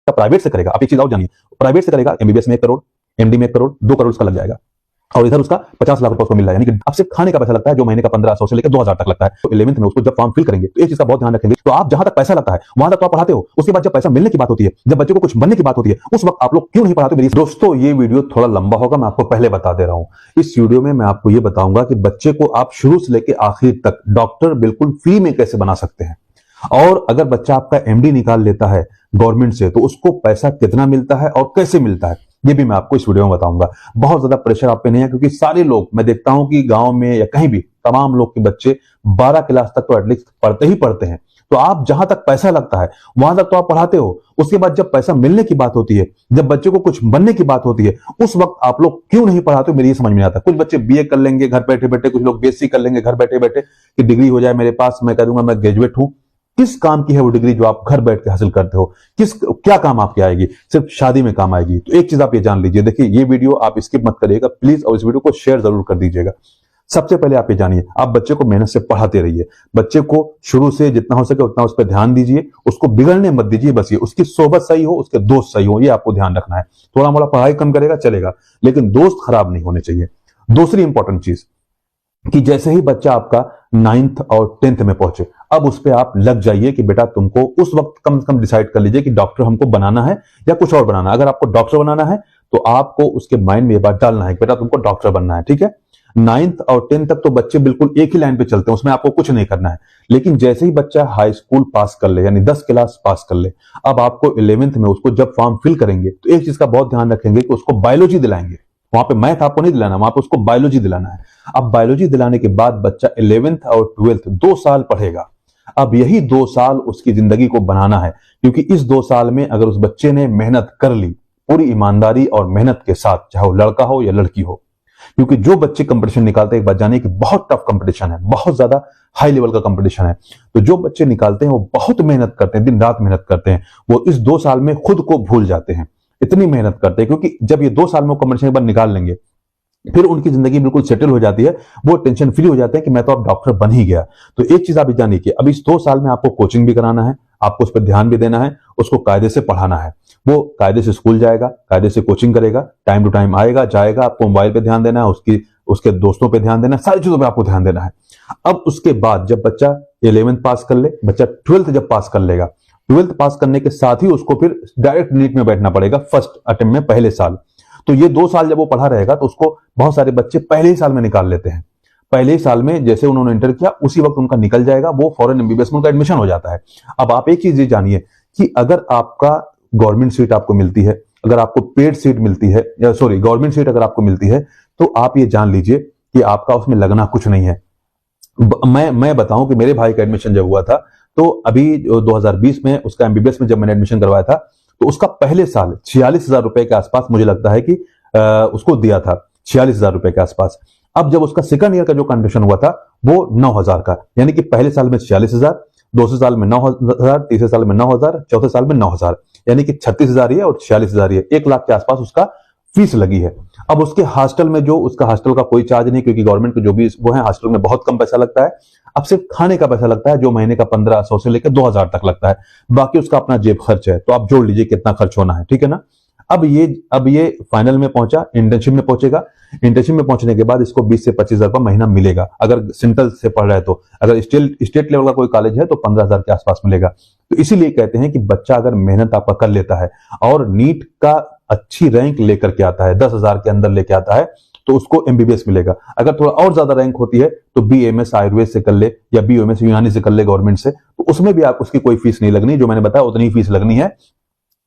Private से करेगा, आप एक चीज और जानिए, प्राइवेट से करेगा एमबीबीएस में 1 करोड़, एमडी में 1 करोड़, 2 करोड़ उसका लग जाएगा और इधर उसका 50 लाख रुपए उसको मिल रहा है, यानी कि अब सिर्फ खाने का पैसा लगता है जो महीने का 1500 से लेकर 2000 तक लगता है। तो 11th में उसको जब फॉर्म फिल करेंगे तो एक चीज का बहुत ध्यान रखेंगे, तो आप जहां तक पैसा लगता है वहां तक तो आप पढ़ाते हो, उसके बाद जब पैसा मिलने की बात होती है, जब बच्चे को कुछ बनने की बात होती है, उस वक्त आप लोग क्यों नहीं पढ़ाते? मेरी दोस्तों ये वीडियो थोड़ा लंबा होगा, मैं आपको पहले बता दे रहा हूं। इस वीडियो में मैं आपको ये बताऊंगा कि बच्चे को आप शुरू से लेकर आखिर तक डॉक्टर बिल्कुल फ्री में कैसे बना सकते हैं, और अगर बच्चा आपका एमडी निकाल लेता है गवर्नमेंट से तो उसको पैसा कितना मिलता है और कैसे मिलता है, ये भी मैं आपको इस वीडियो में बताऊंगा। बहुत ज्यादा प्रेशर आप पे नहीं है, क्योंकि सारे लोग, मैं देखता हूं कि गांव में या कहीं भी तमाम लोग के बच्चे 12 क्लास तक तो एटलीस्ट पढ़ते ही पढ़ते हैं। तो आप जहां तक पैसा लगता है वहां तक तो आप पढ़ाते हो, उसके बाद जब पैसा मिलने की बात होती है, जब बच्चे को कुछ बनने की बात होती है, उस वक्त आप लोग क्यों नहीं पढ़ाते हो? मेरी ये समझ में आता है। कुछ बच्चे बीए कर लेंगे घर बैठे बैठे, कुछ लोग बीएससी कर लेंगे घर बैठे बैठे कि डिग्री हो जाए मेरे पास, मैं कह दूंगा मैं ग्रेजुएट हूं। किस काम की है वो डिग्री जो आप घर बैठ के हासिल करते हो? क्या काम आपके आएगी? सिर्फ शादी में काम आएगी। तो एक चीज आप ये जान लीजिए, देखिए ये वीडियो आप स्किप मत करिएगा प्लीज, और इस वीडियो को शेयर जरूर कर दीजिएगा। सबसे पहले आप ये जानिए, आप बच्चे को मेहनत से पढ़ाते रहिए, बच्चे को शुरू से जितना हो सके उतना उस पर ध्यान दीजिए, उसको बिगड़ने मत दीजिए। बस ये उसकी सोबत सही हो, उसके दोस्त सही हो, ये आपको ध्यान रखना है। थोड़ा मोड़ा पढ़ाई कम करेगा चलेगा, लेकिन दोस्त खराब नहीं होने चाहिए। दूसरी इंपॉर्टेंट चीज कि जैसे ही बच्चा आपका 9th और 10th में पहुंचे, अब उस पर आप लग जाइए कि बेटा तुमको उस वक्त कम से कम डिसाइड कर लीजिए कि डॉक्टर हमको बनाना है या कुछ और बनाना है। अगर आपको डॉक्टर बनाना है तो आपको उसके माइंड में ये बात डालना है कि बेटा तुमको डॉक्टर बनना है, ठीक है। 9th और 10th तक तो बच्चे बिल्कुल एक ही लाइन पे चलते हैं, उसमें आपको कुछ नहीं करना है। लेकिन जैसे ही बच्चा हाई स्कूल पास कर ले, यानी 10 क्लास पास कर ले, अब आपको 11th में उसको जब फॉर्म फिल करेंगे तो एक चीज का बहुत ध्यान रखेंगे कि उसको बायोलॉजी दिलाएंगे। वहां पे मैथ आपको नहीं दिलाना, वहां पे उसको बायोलॉजी दिलाना है। अब बायोलॉजी दिलाने के बाद बच्चा 11th और 12th 2 साल पढ़ेगा। अब यही 2 साल उसकी जिंदगी को बनाना है, क्योंकि इस 2 साल में अगर उस बच्चे ने मेहनत कर ली पूरी ईमानदारी और मेहनत के साथ, चाहे वो लड़का हो या लड़की हो, क्योंकि जो बच्चे कंपटीशन निकालते हैं, एक बात जानिए कि बहुत टफ कंपटीशन है, बहुत ज्यादा हाई लेवल का कंपटीशन है। तो जो बच्चे निकालते हैं वो बहुत मेहनत करते हैं, दिन रात मेहनत करते हैं। वो इस 2 साल में खुद को भूल जाते हैं, इतनी मेहनत करते हैं, क्योंकि जब ये 2 साल में कंपटीशन एक बार निकाल लेंगे फिर उनकी जिंदगी बिल्कुल सेटल हो जाती है, वो टेंशन फ्री हो जाते हैं कि मैं तो अब डॉक्टर बन ही गया। तो एक चीज आप जानिए कि अब इस 2 साल में आपको कोचिंग भी कराना है, आपको उस पर ध्यान भी देना है, उसको कायदे से पढ़ाना है। वो कायदे से स्कूल जाएगा, कायदे से कोचिंग करेगा, टाइम टू टाइम आएगा जाएगा, आपको मोबाइल पे ध्यान देना है, उसके दोस्तों पे ध्यान देना है, सारी चीजों पे आपको ध्यान देना है। अब उसके बाद जब बच्चा 11th पास कर ले, बच्चा 12th जब पास कर लेगा, 12th पास करने के साथ ही उसको फिर डायरेक्ट नीट में बैठना पड़ेगा फर्स्ट अटेम्प्ट में, पहले साल। तो ये 2 साल जब वो पढ़ा रहेगा तो उसको बहुत सारे बच्चे पहले ही साल में निकाल लेते हैं। पहले ही साल में जैसे उन्होंने इंटर किया उसी वक्त उनका निकल जाएगा, वो फॉरेन एमबीबीएस में उनका एडमिशन हो जाता है। अब आप एक चीज ये जानिए कि अगर आपका गवर्नमेंट सीट आपको मिलती है, अगर आपको पेड सीट मिलती है, या सॉरी गवर्नमेंट सीट अगर आपको मिलती है, तो आप ये जान लीजिए कि आपका उसमें लगना कुछ नहीं है। मैं बताऊं कि मेरे भाई का एडमिशन जब हुआ था तो अभी 2020 में उसका एमबीबीएस में जब मैंने एडमिशन करवाया था तो उसका पहले साल 46,000 रुपए के आसपास मुझे लगता है कि उसको दिया था, 46,000 रुपए के आसपास। अब जब उसका सेकंड ईयर का जो कंडीशन हुआ था वो 9,000 का, यानी कि पहले साल में 46,000, दूसरे साल में 9,000, तीसरे साल में 9,000, चौथे साल में 9,000, यानी कि 36,000 ही है और 46,000 ही है, 1 लाख के आसपास उसका फीस लगी है। अब उसके हॉस्टल में जो उसका हॉस्टल का कोई चार्ज नहीं, क्योंकि गवर्नमेंट के जो भी वो है हॉस्टल में बहुत कम पैसा लगता है। अब सिर्फ खाने का पैसा लगता है जो महीने का 1500 से लेकर 2,000 तक लगता है, बाकी उसका अपना जेब खर्च है। तो आप जोड़ लीजिए कितना खर्च होना है, ठीक है ना। अब ये फाइनल में पहुंचा, इंटर्नशिप में पहुंचेगा। इंटर्नशिप में पहुंचने के बाद इसको 20 से 25,000 रुपया महीना मिलेगा अगर सेंट्रल से पढ़ रहा है। तो अगर स्टेट लेवल का कोई कॉलेज है तो 15,000 के आसपास मिलेगा। तो इसीलिए कहते हैं कि बच्चा अगर मेहनत आपका कर लेता है और नीट का अच्छी रैंक लेकर के आता है, 10,000 के अंदर लेके आता है, तो उसको एमबीबीएस मिलेगा। अगर थोड़ा और ज्यादा रैंक होती है तो बीएमएस आयुर्वेद से कर ले या बीओएमएस यूनानी से कर ले गवर्नमेंट से, तो उसमें भी आप उसकी कोई फीस नहीं लगनी, जो मैंने बताया उतनी फीस लगनी है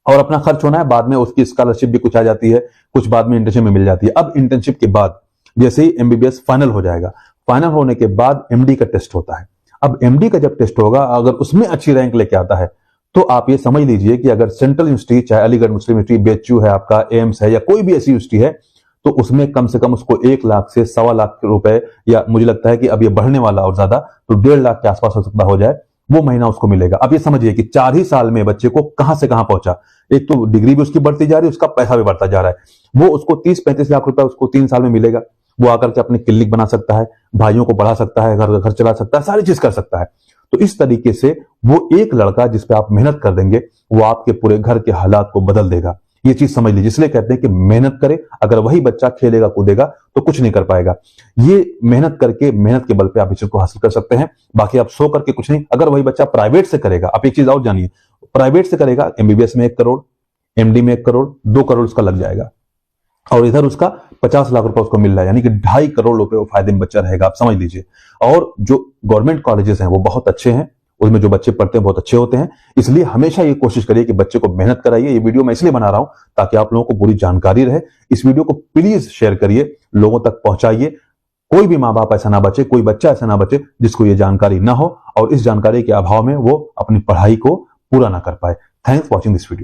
और अपना खर्च होना है। बाद में उसकी स्कॉलरशिप भी कुछ आ जाती है, कुछ बाद में इंटर्नशिप में मिल जाती है। अब इंटर्नशिप के बाद जैसे ही एमबीबीएस फाइनल हो जाएगा, फाइनल होने के बाद एमडी का टेस्ट होता है। अब एमडी का जब टेस्ट होगा, अगर उसमें अच्छी रैंक लेके आता है तो आप ये समझ लीजिए कि अगर सेंट्रल यूनिवर्सिटी, चाहे अलीगढ़ मुस्लिम यूनिवर्सिटी, बीएचयू है आपका, एम्स है या कोई भी ऐसी यूनिवर्सिटी है, तो उसमें कम से कम उसको 1 लाख से 1.25 लाख रुपए, या मुझे लगता है कि अब ये बढ़ने वाला और ज्यादा तो 1.5 लाख के आसपास हो सकता हो जाए, वो महीना उसको मिलेगा। अब ये समझिए कि 4 ही साल में बच्चे को कहां से कहां पहुंचा। एक तो डिग्री भी उसकी बढ़ती जा रही है, उसका पैसा भी बढ़ता जा रहा है। वो उसको 30-35 लाख रुपए उसको 3 साल में मिलेगा। वो आकर के अपनी क्लिनिक बना सकता है, भाइयों को बढ़ा सकता है, घर चला सकता है, सारी चीज कर सकता है। तो इस तरीके से वो एक लड़का जिस पे आप मेहनत कर देंगे वो आपके पूरे घर के हालात को बदल देगा। ये चीज समझ लीजिए, इसलिए कहते हैं कि मेहनत करे। अगर वही बच्चा खेलेगा कूदेगा तो कुछ नहीं कर पाएगा। ये मेहनत करके, मेहनत के बल पे आप इस चीज को हासिल कर सकते हैं। बाकी आप सो करके कुछ नहीं। अगर वही बच्चा प्राइवेट से करेगा, आप एक चीज और जानिए, प्राइवेट से करेगा एमबीबीएस में 1 करोड़, एमडी में 1 करोड़, 2 करोड़ उसका लग जाएगा, और इधर उसका 50 लाख रुपए उसको मिल रहा है, यानी कि 2.5 करोड़ रुपए वो फायदे में बच्चा रहेगा। आप समझ लीजिए। और जो गवर्नमेंट कॉलेजेस हैं वो बहुत अच्छे हैं, उसमें जो बच्चे पढ़ते हैं बहुत अच्छे होते हैं। इसलिए हमेशा ये कोशिश करिए कि बच्चे को मेहनत कराइए। ये वीडियो मैं इसलिए बना रहा हूं ताकि आप लोगों को पूरी जानकारी रहे। इस वीडियो को प्लीज शेयर करिए, लोगों तक पहुंचाइए। कोई भी माँ बाप ऐसा ना बचे, कोई बच्चा ऐसा ना बचे जिसको ये जानकारी ना हो और इस जानकारी के अभाव में वो अपनी पढ़ाई को पूरा ना कर पाए। Thanks for watching this video.